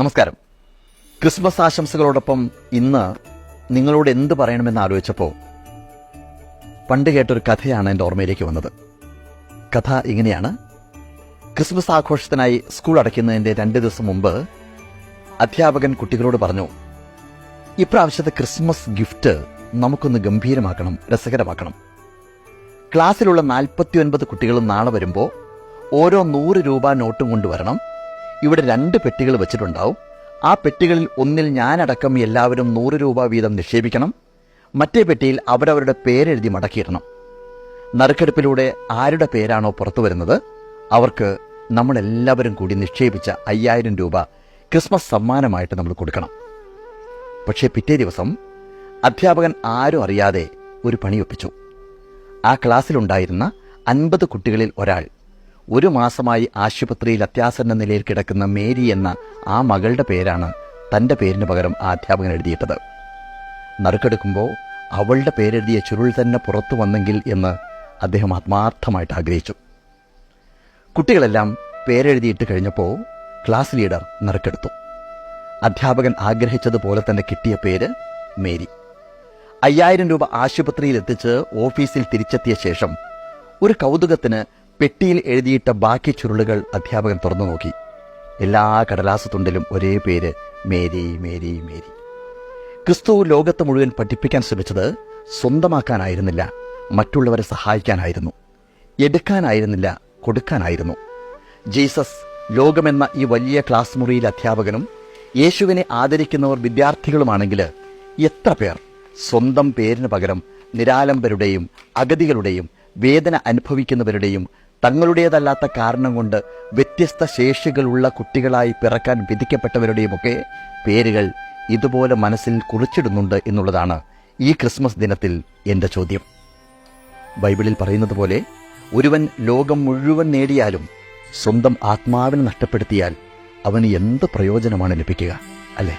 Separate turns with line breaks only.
നമസ്കാരം. ക്രിസ്മസ് ആശംസകളോടൊപ്പം ഇന്ന് നിങ്ങളോട് എന്ത് പറയണമെന്ന് ആലോചിച്ചപ്പോൾ പണ്ട് കേട്ടൊരു കഥയാണ് എൻ്റെ ഓർമ്മയിലേക്ക് വന്നത്. കഥ ഇങ്ങനെയാണ്. ക്രിസ്മസ് ആഘോഷത്തിനായി സ്കൂൾ അടയ്ക്കുന്നതിൻ്റെ 2 ദിവസം മുമ്പ് അധ്യാപകൻ കുട്ടികളോട് പറഞ്ഞു, ഇപ്രാവശ്യത്തെ ക്രിസ്മസ് ഗിഫ്റ്റ് നമുക്കൊന്ന് ഗംഭീരമാക്കണം, രസകരമാക്കണം. ക്ലാസ്സിലുള്ള 49 കുട്ടികളും നാളെ വരുമ്പോൾ ഓരോ 100 രൂപ നോട്ടും കൊണ്ടുവരണം. ഇവിടെ 2 പെട്ടികൾ വെച്ചിട്ടുണ്ടാവും. ആ പെട്ടികളിൽ ഒന്നിൽ ഞാനടക്കം എല്ലാവരും 100 രൂപ വീതം നിക്ഷേപിക്കണം. മറ്റേ പെട്ടിയിൽ അവരവരുടെ പേരെഴുതി മടക്കിയിടണം. നറുക്കെടുപ്പിലൂടെ ആരുടെ പേരാണോ പുറത്തു വരുന്നത് അവർക്ക് നമ്മളെല്ലാവരും കൂടി നിക്ഷേപിച്ച 5000 രൂപ ക്രിസ്മസ് സമ്മാനമായിട്ട് നമ്മൾ കൊടുക്കണം. പക്ഷേ പിറ്റേ ദിവസം അധ്യാപകൻ ആരും അറിയാതെ ഒരു പണിയൊപ്പിച്ചു. ആ ക്ലാസ്സിലുണ്ടായിരുന്ന 50 കുട്ടികളിൽ ഒരാൾ, 1 മാസമായി ആശുപത്രിയിൽ അത്യാസന്ന നിലയിൽ കിടക്കുന്ന മേരി എന്ന ആ മകളുടെ പേരാണ് തൻ്റെ പേരിന് പകരം ആ അധ്യാപകൻ എഴുതിയിട്ടത്. നറുക്കെടുക്കുമ്പോൾ അവളുടെ പേരെഴുതിയ ചുരുൾ തന്നെ പുറത്തു വന്നെങ്കിൽ എന്ന് അദ്ദേഹം ആത്മാർത്ഥമായിട്ട് ആഗ്രഹിച്ചു. കുട്ടികളെല്ലാം പേരെഴുതിയിട്ട് കഴിഞ്ഞപ്പോൾ ക്ലാസ് ലീഡർ നറുക്കെടുത്തു. അധ്യാപകൻ ആഗ്രഹിച്ചതുപോലെ തന്നെ കിട്ടിയ പേര് മേരി. 5000 രൂപ ആശുപത്രിയിൽ എത്തിച്ച് ഓഫീസിൽ തിരിച്ചെത്തിയ ശേഷം ഒരു കൗതുകത്തിന് പെട്ടിയിൽ എഴുതിയിട്ട ബാക്കി ചുരുളുകൾ അധ്യാപകൻ തുറന്നു നോക്കി. എല്ലാ കടലാസു തുണ്ടിലും ഒരേ പേര്, മേരി മേരി മേരി. ക്രിസ്തു ലോകത്ത് മുഴുവൻ പഠിപ്പിക്കാൻ ശ്രമിച്ചത് സ്വന്തമാക്കാനായിരുന്നില്ല, മറ്റുള്ളവരെ സഹായിക്കാനായിരുന്നു. എടുക്കാനായിരുന്നില്ല, കൊടുക്കാനായിരുന്നു. ജീസസ് ലോകമെന്ന ഈ വലിയ ക്ലാസ് മുറിയിൽ അധ്യാപകനും യേശുവിനെ ആദരിക്കുന്നവർ വിദ്യാർത്ഥികളുമാണെങ്കിൽ എത്ര പേർ സ്വന്തം പേരിന് പകരം നിരാലംബരുടെയും അഗതികളുടെയും വേദന അനുഭവിക്കുന്നവരുടെയും തങ്ങളുടേതല്ലാത്ത കാരണം കൊണ്ട് വ്യത്യസ്ത ശേഷികളുള്ള കുട്ടികളായി പിറക്കാൻ വിധിക്കപ്പെട്ടവരുടെയുമൊക്കെ പേരുകൾ ഇതുപോലെ മനസ്സിൽ കുറിച്ചിടുന്നുണ്ട് എന്നുള്ളതാണ് ഈ ക്രിസ്മസ് ദിനത്തിൽ എൻ്റെ ചോദ്യം. ബൈബിളിൽ പറയുന്നത് പോലെ, ഒരുവൻ ലോകം മുഴുവൻ നേടിയാലും സ്വന്തം ആത്മാവിനെ നഷ്ടപ്പെടുത്തിയാൽ അവന് എന്ത് പ്രയോജനമാണ് ലഭിക്കുക, അല്ലേ?